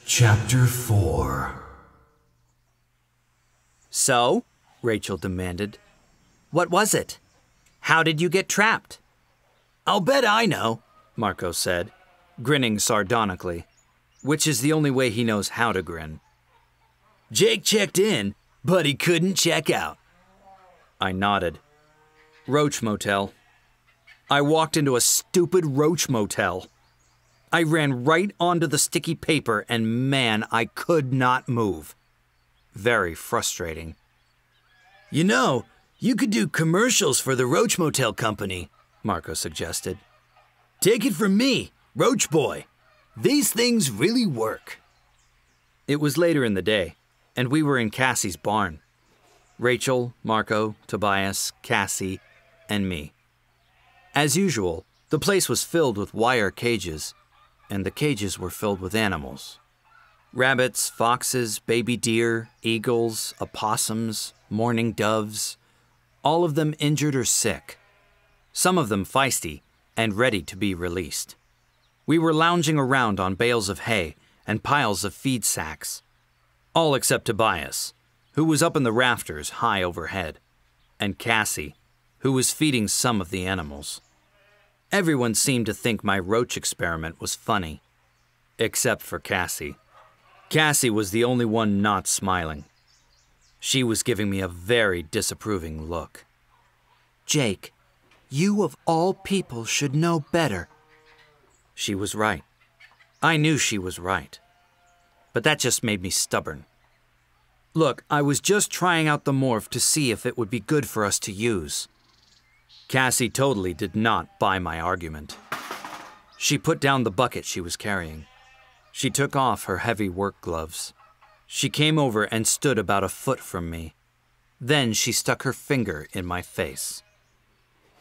Chapter 4. So? Rachel demanded. What was it? How did you get trapped? I'll bet I know, Marco said, grinning sardonically, which is the only way he knows how to grin. Jake checked in, but he couldn't check out. I nodded. Roach Motel. I walked into a stupid roach motel. I ran right onto the sticky paper and man, I could not move. Very frustrating. You know, you could do commercials for the Roach Motel Company, Marco suggested. Take it from me, Roach Boy. These things really work. It was later in the day, and we were in Cassie's barn. Rachel, Marco, Tobias, Cassie, and me. As usual, the place was filled with wire cages, and the cages were filled with animals. Rabbits, foxes, baby deer, eagles, opossums, mourning doves, all of them injured or sick. Some of them feisty and ready to be released. We were lounging around on bales of hay and piles of feed sacks. All except Tobias, who was up in the rafters high overhead, and Cassie, who was feeding some of the animals. Everyone seemed to think my roach experiment was funny, except for Cassie. Cassie was the only one not smiling. She was giving me a very disapproving look. Jake, you of all people should know better. She was right. I knew she was right. But that just made me stubborn. Look, I was just trying out the morph to see if it would be good for us to use. Cassie totally did not buy my argument. She put down the bucket she was carrying. She took off her heavy work gloves. She came over and stood about a foot from me. Then she stuck her finger in my face.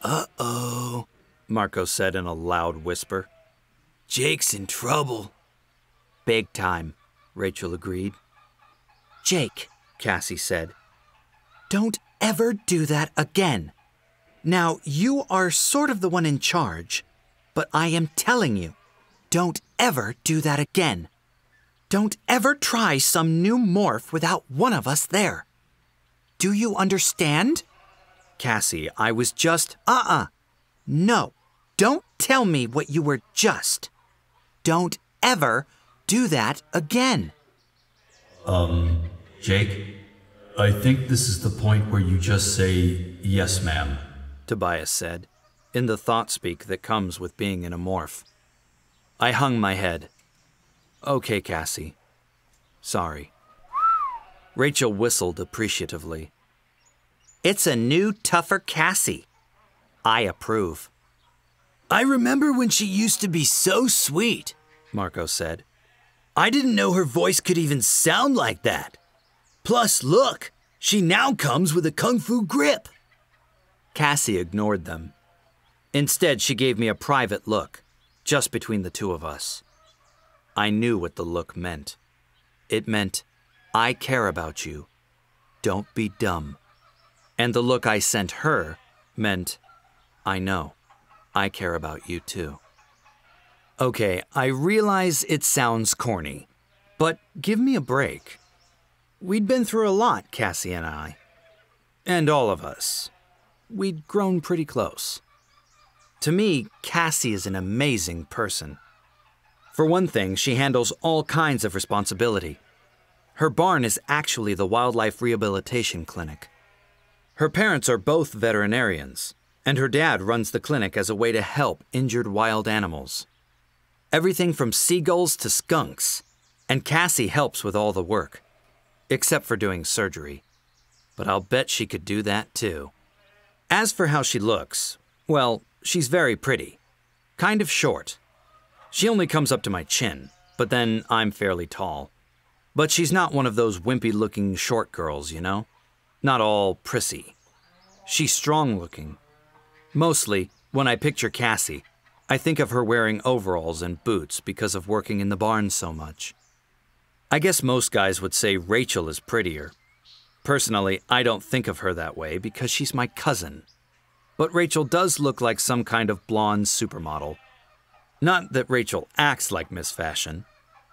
Uh-oh, Marco said in a loud whisper. Jake's in trouble. Big time, Rachel agreed. Jake, Cassie said, don't ever do that again. Now, you are sort of the one in charge, but I am telling you, don't ever do that again. Don't ever try some new morph without one of us there. Do you understand? Cassie, I was just... No, don't tell me what you were just. Don't ever do that again. Jake, I think this is the point where you just say, yes, ma'am, Tobias said, in the thought speak that comes with being in a morph. I hung my head. Okay, Cassie. Sorry. Rachel whistled appreciatively. It's a new, tougher Cassie. I approve. I remember when she used to be so sweet, Marco said. I didn't know her voice could even sound like that. Plus, look, she now comes with a kung fu grip. Cassie ignored them. Instead, she gave me a private look, just between the two of us. I knew what the look meant. It meant, I care about you. Don't be dumb. And the look I sent her meant, I know. I care about you too. Okay, I realize it sounds corny, but give me a break. We'd been through a lot, Cassie and I. And all of us. We'd grown pretty close. To me, Cassie is an amazing person. For one thing, she handles all kinds of responsibility. Her barn is actually the wildlife rehabilitation clinic. Her parents are both veterinarians, and her dad runs the clinic as a way to help injured wild animals. Everything from seagulls to skunks, and Cassie helps with all the work, except for doing surgery. But I'll bet she could do that too. As for how she looks, well, she's very pretty. Kind of short. She only comes up to my chin, but then I'm fairly tall. But she's not one of those wimpy-looking short girls, you know? Not all prissy. She's strong-looking. Mostly, when I picture Cassie, I think of her wearing overalls and boots because of working in the barn so much. I guess most guys would say Rachel is prettier. Personally, I don't think of her that way because she's my cousin. But Rachel does look like some kind of blonde supermodel. Not that Rachel acts like Miss Fashion.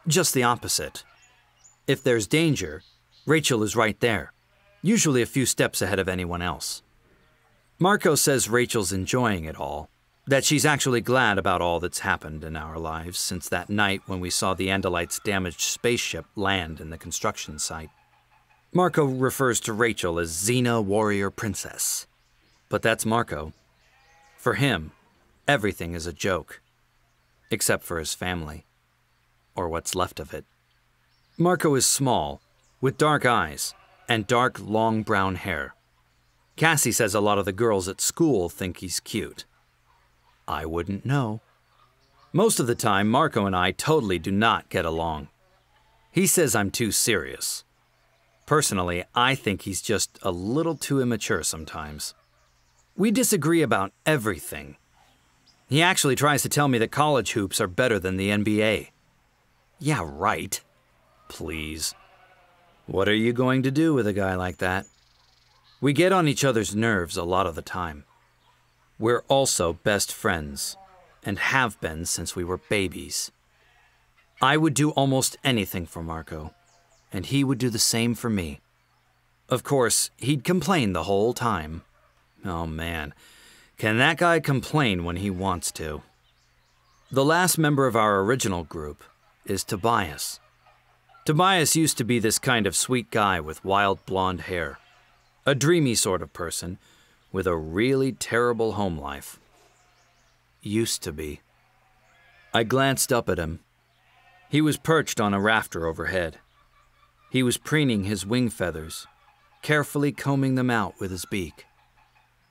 Just the opposite. If there's danger, Rachel is right there, usually a few steps ahead of anyone else. Marco says Rachel's enjoying it all, that she's actually glad about all that's happened in our lives since that night when we saw the Andalites' damaged spaceship land in the construction site. Marco refers to Rachel as Xena Warrior Princess. But that's Marco. For him, everything is a joke. Except for his family. Or what's left of it. Marco is small, with dark eyes, and dark, long brown hair. Cassie says a lot of the girls at school think he's cute. I wouldn't know. Most of the time, Marco and I totally do not get along. He says I'm too serious. Personally, I think he's just a little too immature sometimes. We disagree about everything. He actually tries to tell me that college hoops are better than the NBA. Yeah, right. Please. What are you going to do with a guy like that? We get on each other's nerves a lot of the time. We're also best friends, and have been since we were babies. I would do almost anything for Marco, and he would do the same for me. Of course, he'd complain the whole time. Oh man, can that guy complain when he wants to? The last member of our original group is Tobias. Tobias used to be this kind of sweet guy with wild blonde hair. A dreamy sort of person with a really terrible home life. Used to be. I glanced up at him. He was perched on a rafter overhead. He was preening his wing feathers, carefully combing them out with his beak.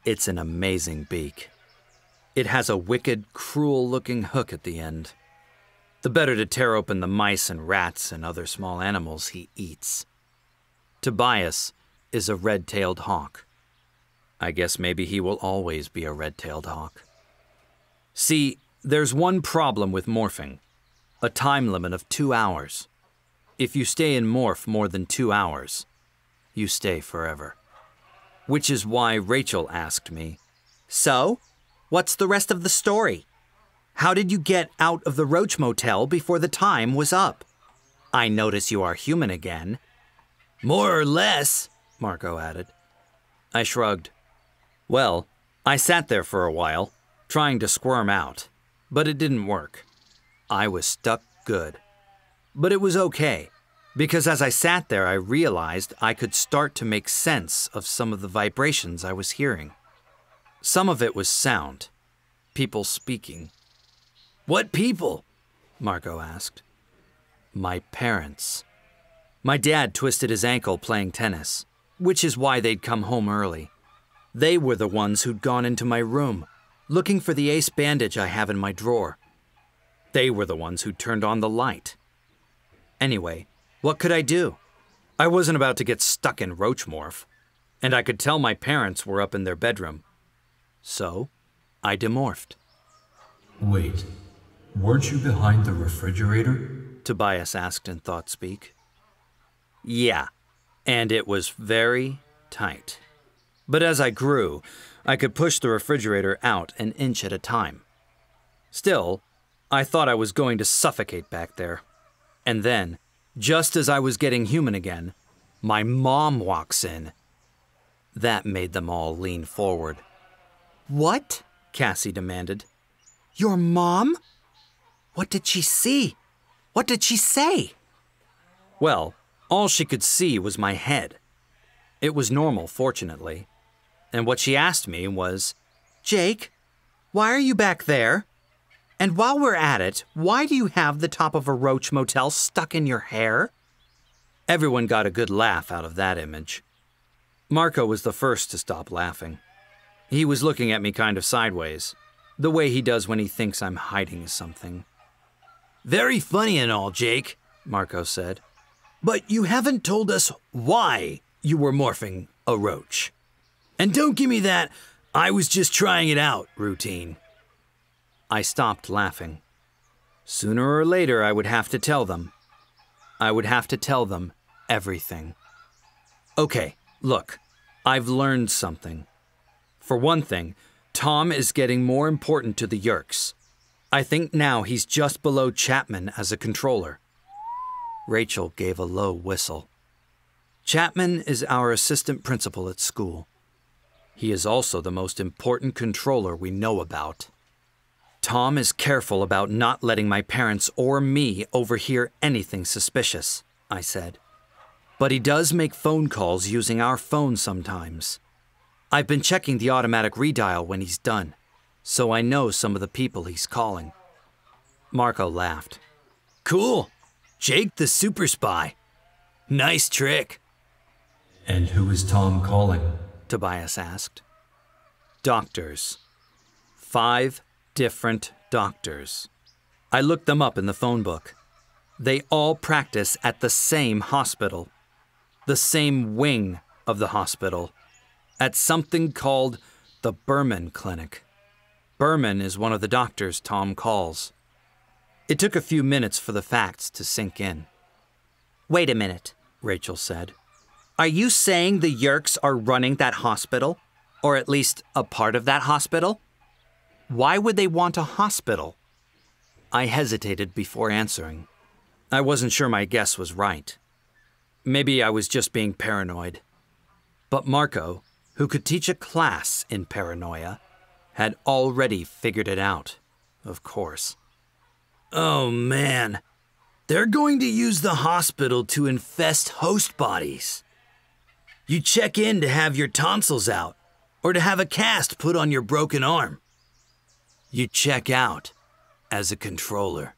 It's an amazing beak. It has a wicked, cruel-looking hook at the end. The better to tear open the mice and rats and other small animals he eats. Tobias is a red-tailed hawk. I guess maybe he will always be a red-tailed hawk. See, there's one problem with morphing. A time limit of 2 hours. If you stay in morph more than 2 hours, you stay forever. Which is why Rachel asked me, "So, what's the rest of the story? How did you get out of the Roach Motel before the time was up? I notice you are human again." "More or less," Marco added. I shrugged. Well, I sat there for a while, trying to squirm out, but it didn't work. I was stuck good. But it was okay, because as I sat there, I realized I could start to make sense of some of the vibrations I was hearing. Some of it was sound, people speaking. "What people?" Marco asked. My parents. My dad twisted his ankle playing tennis, which is why they'd come home early. They were the ones who'd gone into my room, looking for the ace bandage I have in my drawer. They were the ones who'd turned on the light. Anyway, what could I do? I wasn't about to get stuck in roach morph, and I could tell my parents were up in their bedroom. So, I demorphed. Wait, weren't you behind the refrigerator? Tobias asked in thought-speak. Yeah, and it was very tight. But as I grew, I could push the refrigerator out an inch at a time. Still, I thought I was going to suffocate back there. And then, just as I was getting human again, my mom walks in. That made them all lean forward. "What?" Cassie demanded. "Your mom? What did she see? What did she say?" Well, all she could see was my head. It was normal, fortunately. And what she asked me was, "Jake, why are you back there? And while we're at it, why do you have the top of a roach motel stuck in your hair?" Everyone got a good laugh out of that image. Marco was the first to stop laughing. He was looking at me kind of sideways, the way he does when he thinks I'm hiding something. "Very funny and all, Jake," Marco said. "But you haven't told us why you were morphing a roach. And don't give me that 'I was just trying it out' routine." I stopped laughing. Sooner or later, I would have to tell them. I would have to tell them everything. Okay, look, I've learned something. For one thing, Tom is getting more important to the Yeerks. I think now he's just below Chapman as a controller. Rachel gave a low whistle. Chapman is our assistant principal at school. He is also the most important controller we know about. Tom is careful about not letting my parents or me overhear anything suspicious, I said. But he does make phone calls using our phone sometimes. I've been checking the automatic redial when he's done, so I know some of the people he's calling. Marco laughed. Cool. Jake the super spy. Nice trick. And who is Tom calling? Tobias asked. Doctors. 5 different doctors. I looked them up in the phone book. They all practice at the same hospital. The same wing of the hospital. At something called the Berman Clinic. Berman is one of the doctors Tom calls. It took a few minutes for the facts to sink in. Wait a minute, Rachel said. Are you saying the Yerks are running that hospital? Or at least a part of that hospital? Why would they want a hospital? I hesitated before answering. I wasn't sure my guess was right. Maybe I was just being paranoid. But Marco, who could teach a class in paranoia, had already figured it out, of course. Oh man, they're going to use the hospital to infest host bodies. You check in to have your tonsils out, or to have a cast put on your broken arm. You check out as a controller.